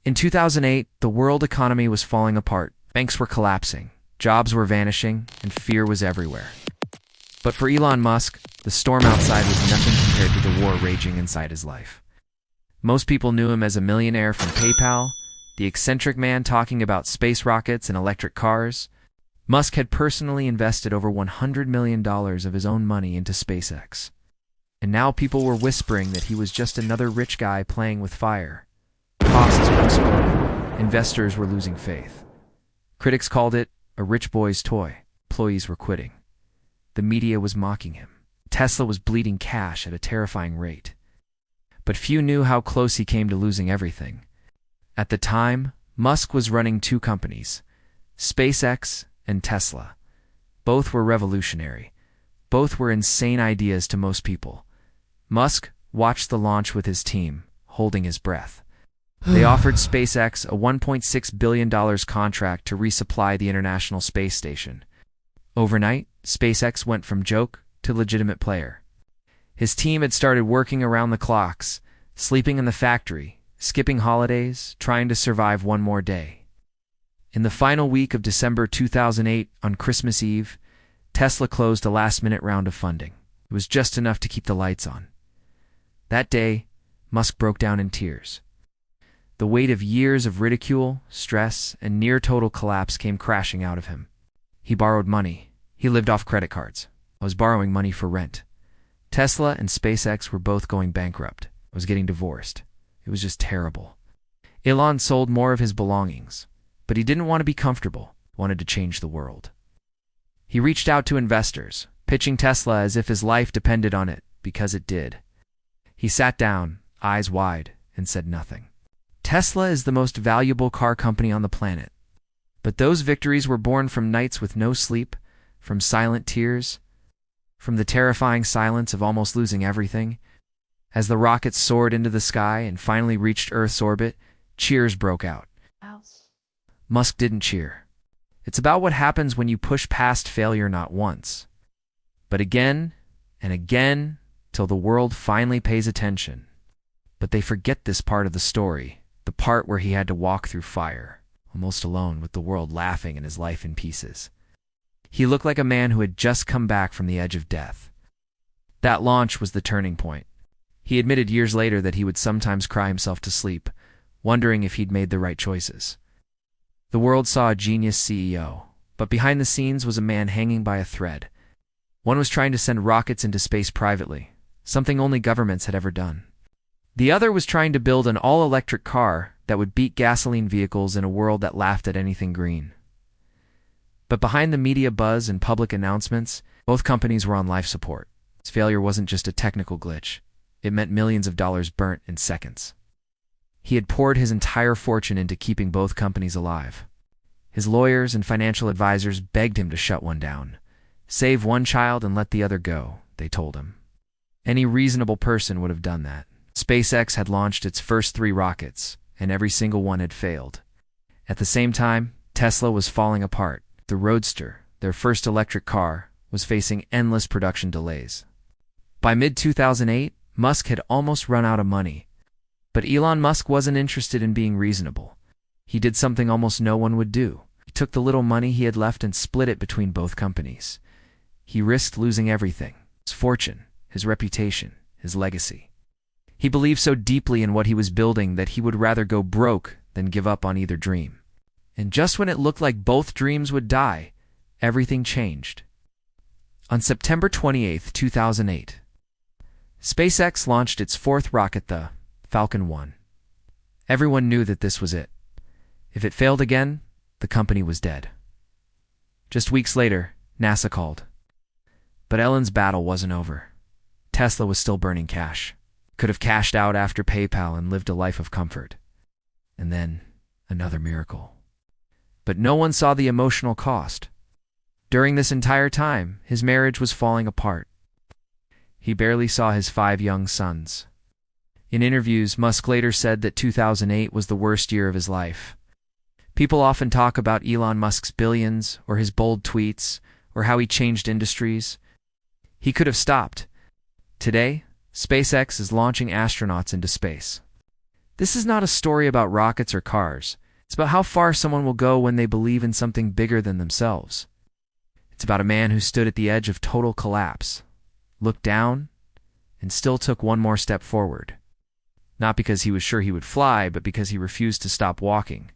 In 2008, the world economy was falling apart. Banks were collapsing, jobs were vanishing, and fear was everywhere. But for Elon Musk, the storm outside was nothing compared to the war raging inside his life. Most people knew him as a millionaire from PayPal, the eccentric man talking about space rockets and electric cars. Musk had personally invested over $100 million of his own money into SpaceX. And now people were whispering that he was just another rich guy playing with fire. Costs were exploding. Investors were losing faith. Critics called it a rich boy's toy. Employees were quitting. The media was mocking him. Tesla was bleeding cash at a terrifying rate. But few knew how close he came to losing everything. At the time, Musk was running two companies, SpaceX and Tesla. Both were revolutionary. Both were insane ideas to most people. Musk watched the launch with his team, holding his breath. They offered SpaceX a $1.6 billion contract to resupply the International Space Station. Overnight, SpaceX went from joke to legitimate player. His team had started working around the clocks, sleeping in the factory, skipping holidays, trying to survive one more day. In the final week of December 2008, on Christmas Eve, Tesla closed a last-minute round of funding. It was just enough to keep the lights on. That day, Musk broke down in tears. The weight of years of ridicule, stress, and near-total collapse came crashing out of him. He borrowed money. He lived off credit cards. I was borrowing money for rent. Tesla and SpaceX were both going bankrupt. I was getting divorced. It was just terrible. Elon sold more of his belongings, but he didn't want to be comfortable, wanted to change the world. He reached out to investors, pitching Tesla as if his life depended on it, because it did. He sat down, eyes wide, and said nothing. Tesla is the most valuable car company on the planet. But those victories were born from nights with no sleep, from silent tears, from the terrifying silence of almost losing everything. As the rockets soared into the sky and finally reached Earth's orbit, cheers broke out. Musk didn't cheer. It's about what happens when you push past failure not once, but again and again till the world finally pays attention. But they forget this part of the story, the part where he had to walk through fire, almost alone with the world laughing and his life in pieces. He looked like a man who had just come back from the edge of death. That launch was the turning point. He admitted years later that he would sometimes cry himself to sleep, wondering if he'd made the right choices. The world saw a genius CEO, but behind the scenes was a man hanging by a thread. One was trying to send rockets into space privately, something only governments had ever done. The other was trying to build an all-electric car that would beat gasoline vehicles in a world that laughed at anything green. But behind the media buzz and public announcements, both companies were on life support. His failure wasn't just a technical glitch. It meant millions of dollars burnt in seconds. He had poured his entire fortune into keeping both companies alive. His lawyers and financial advisors begged him to shut one down. Save one child and let the other go, they told him. Any reasonable person would have done that. SpaceX had launched its first 3 rockets, and every single one had failed. At the same time, Tesla was falling apart. The Roadster, their first electric car, was facing endless production delays. By mid-2008, Musk had almost run out of money. But Elon Musk wasn't interested in being reasonable. He did something almost no one would do. He took the little money he had left and split it between both companies. He risked losing everything: his fortune, his reputation, his legacy. He believed so deeply in what he was building that he would rather go broke than give up on either dream. And just when it looked like both dreams would die, everything changed. On September 28, 2008, SpaceX launched its 4th rocket, the Falcon 1. Everyone knew that this was it. If it failed again, the company was dead. Just weeks later, NASA called. But Elon's battle wasn't over. Tesla was still burning cash. Could have cashed out after PayPal and lived a life of comfort. And then, another miracle. But no one saw the emotional cost. During this entire time, his marriage was falling apart. He barely saw his 5 young sons. In interviews, Musk later said that 2008 was the worst year of his life. People often talk about Elon Musk's billions, or his bold tweets, or how he changed industries. He could have stopped. Today, SpaceX is launching astronauts into space. This is not a story about rockets or cars. It's about how far someone will go when they believe in something bigger than themselves. It's about a man who stood at the edge of total collapse, looked down, and still took one more step forward. Not because he was sure he would fly, but because he refused to stop walking.